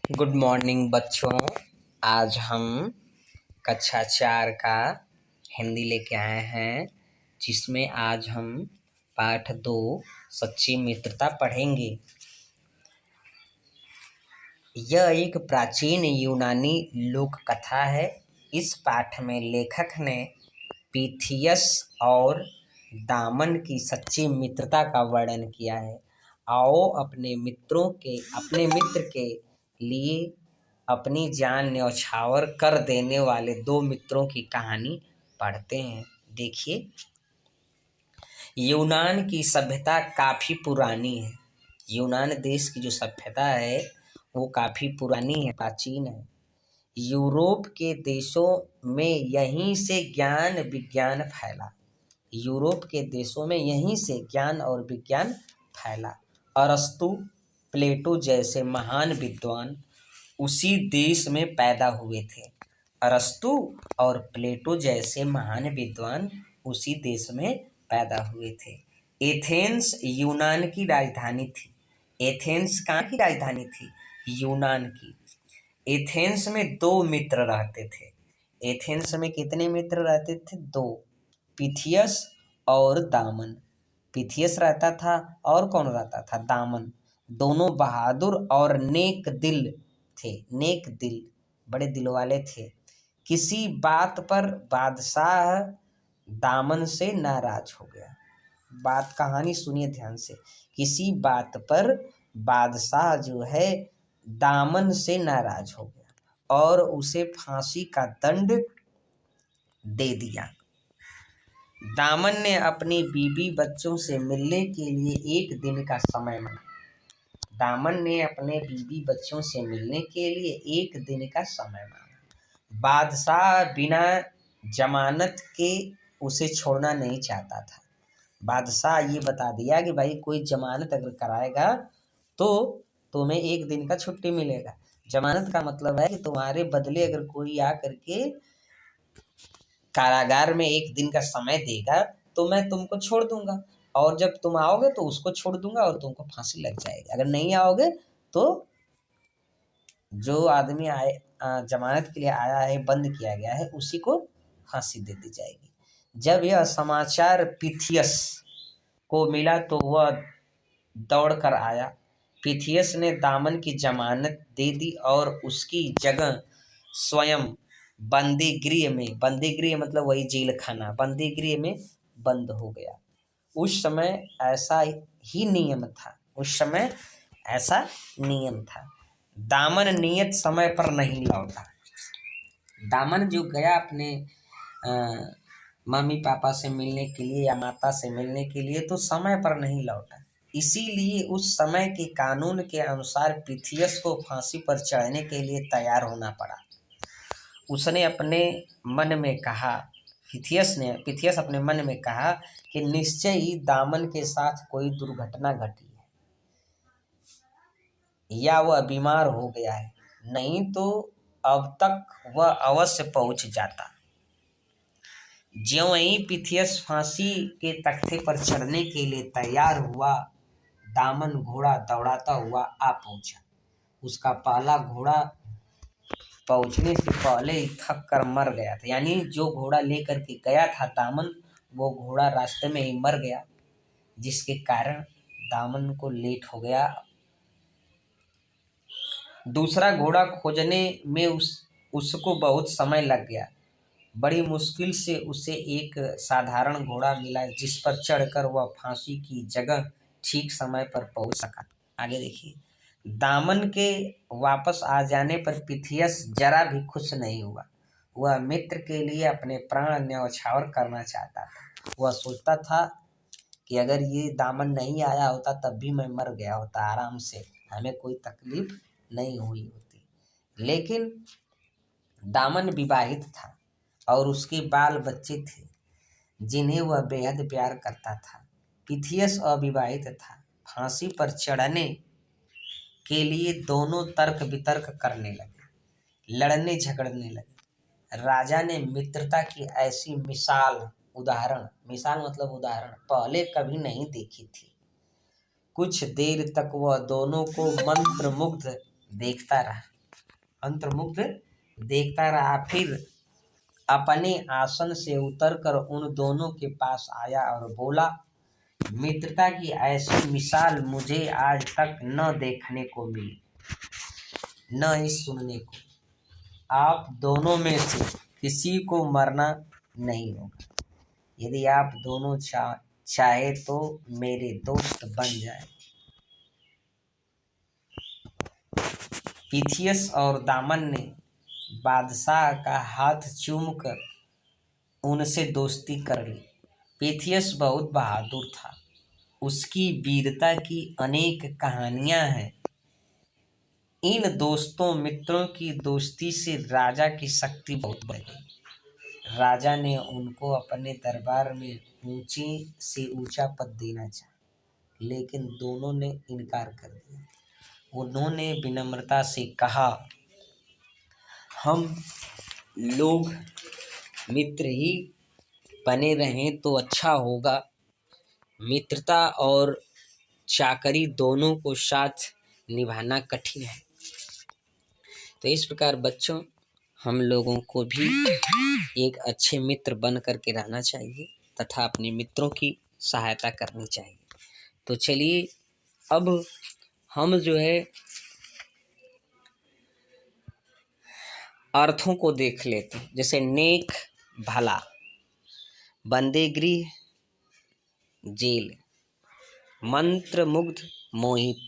Good morning बच्चों। आज हम कक्षा 4 का हिंदी लेके आए हैं, जिसमें आज हम पाठ 2 सच्ची मित्रता पढ़ेंगे। यह एक प्राचीन यूनानी लोक कथा है। इस पाठ में लेखक ने पीथियस और दामन की सच्ची मित्रता का वर्णन किया है। आओ अपने मित्र के लिए अपनी जान न्यौछावर कर देने वाले दो मित्रों की कहानी पढ़ते हैं। देखिए, यूनान की सभ्यता काफ़ी पुरानी है। यूनान देश की जो सभ्यता है वो काफ़ी पुरानी है, प्राचीन है। यूरोप के देशों में यहीं से ज्ञान विज्ञान फैला। यूरोप के देशों में यहीं से ज्ञान और विज्ञान फैला। अरस्तु, प्लेटो जैसे महान विद्वान उसी देश में पैदा हुए थे। अरस्तु और प्लेटो जैसे महान विद्वान उसी देश में पैदा हुए थे। एथेंस यूनान की राजधानी थी। एथेंस कहाँ की राजधानी थी? यूनान की। एथेंस में दो मित्र रहते थे। एथेंस में कितने मित्र रहते थे? दो, पीथियस और दामन। पीथियस रहता था और कौन रहता था? दामन। दोनों बहादुर और नेक दिल थे। नेक दिल, बड़े दिल वाले थे। किसी बात पर बादशाह दामन से नाराज हो गया। बात कहानी सुनिए ध्यान से। किसी बात पर बादशाह जो है दामन से नाराज हो गया और उसे फांसी का दंड दे दिया। दामन ने अपनी बीवी बच्चों से मिलने के लिए एक दिन का समय मांगा। दामन ने अपने बीवी बच्चों से मिलने के लिए एक दिन का समय मांगा। बादशाह बिना जमानत के उसे छोड़ना नहीं चाहता था। बादशाह ये बता दिया कि भाई कोई जमानत अगर कराएगा तो तुम्हें एक दिन का छुट्टी मिलेगा। जमानत का मतलब है कि तुम्हारे बदले अगर कोई आ करके कारागार में एक दिन का समय देगा तो मैं तुमको छोड़ दूंगा, और जब तुम आओगे तो उसको छोड़ दूंगा और तुमको फांसी लग जाएगी। अगर नहीं आओगे तो जो आदमी जमानत के लिए आया है, बंद किया गया है, उसी को फांसी दे दी जाएगी। जब यह समाचार पीथियस को मिला तो वह दौड़ कर आया। पीथियस ने दामन की जमानत दे दी और उसकी जगह स्वयं बंदीगृह में, बंदीगृह मतलब वही जेल खाना, बंदीगृह में बंद हो गया। उस समय ऐसा ही नियम था। उस समय ऐसा नियम था। दामन नियत समय पर नहीं लौटा। दामन जो गया अपने मम्मी पापा से मिलने के लिए या माता से मिलने के लिए, तो समय पर नहीं लौटा। इसीलिए उस समय के कानून के अनुसार पीथियस को फांसी पर चढ़ने के लिए तैयार होना पड़ा। उसने अपने मन में कहा, पीथियस अपने मन में कहा कि निश्चय ही दामन के साथ कोई दुर्घटना घटी है या वह बीमार हो गया है, नहीं तो अब तक वह अवश्य पहुंच जाता। ज्यों ही पीथियस फांसी के तख्ते पर चढ़ने के लिए तैयार हुआ, दामन घोड़ा दौड़ाता हुआ आ पहुंचा। उसका पहला घोड़ा पहुंचने से पहले ही थक कर मर गया था। यानी जो घोड़ा लेकर के गया था दामन, वो घोड़ा रास्ते में ही मर गया, जिसके कारण दामन को लेट हो गया। दूसरा घोड़ा खोजने में उसको बहुत समय लग गया। बड़ी मुश्किल से उसे एक साधारण घोड़ा मिला जिस पर चढ़कर वह फांसी की जगह ठीक समय पर पहुंच सका। आगे देखिए। दामन के वापस आ जाने पर पीथियस जरा भी खुश नहीं हुआ। वह मित्र के लिए अपने प्राण न्यौछावर करना चाहता था। वह सोचता था कि अगर ये दामन नहीं आया होता तब भी मैं मर गया होता आराम से, हमें कोई तकलीफ नहीं हुई होती। लेकिन दामन विवाहित था और उसके बाल बच्चे थे जिन्हें वह बेहद प्यार करता था। पीथियस अविवाहित था। फांसी पर चढ़ने के लिए दोनों तर्क वितर्क करने लगे, लड़ने झगड़ने लगे। राजा ने मित्रता की ऐसी मिसाल मतलब उदाहरण पहले कभी नहीं देखी थी। कुछ देर तक वह दोनों को मंत्रमुग्ध देखता रहा। मंत्रमुग्ध देखता रहा। फिर अपने आसन से उतरकर उन दोनों के पास आया और बोला, मित्रता की ऐसी मिसाल मुझे आज तक न देखने को मिली, न ही सुनने को। आप दोनों में से किसी को मरना नहीं होगा। यदि आप दोनों चाहे तो मेरे दोस्त बन जाए। पिथियस और दामन ने बादशाह का हाथ चूमकर उनसे दोस्ती कर ली। पिथियस बहुत बहादुर था, उसकी वीरता की अनेक कहानियां हैं। इन दोस्तों मित्रों की दोस्ती से राजा की शक्ति बहुत बढ़ गई। राजा ने उनको अपने दरबार में ऊंची से ऊंचा पद देना चाहा, लेकिन दोनों ने इनकार कर दिया। उन्होंने विनम्रता से कहा, हम लोग मित्र ही बने रहें तो अच्छा होगा। मित्रता और चाकरी दोनों को साथ निभाना कठिन है। तो इस प्रकार बच्चों, हम लोगों को भी एक अच्छे मित्र बन करके रहना चाहिए तथा अपने मित्रों की सहायता करनी चाहिए। तो चलिए अब हम जो है अर्थों को देख लेते हैं। जैसे नेक भला, बंदेगृह जेल, मंत्र मुग्ध मोहित,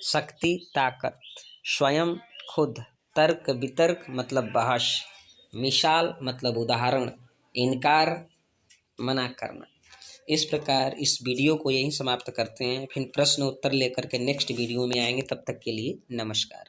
शक्ति ताकत, स्वयं खुद, तर्क वितर्क मतलब बहस, मिसाल मतलब उदाहरण, इनकार मना करना। इस प्रकार इस वीडियो को यहीं समाप्त करते हैं। फिर प्रश्न उत्तर लेकर के नेक्स्ट वीडियो में आएंगे। तब तक के लिए नमस्कार।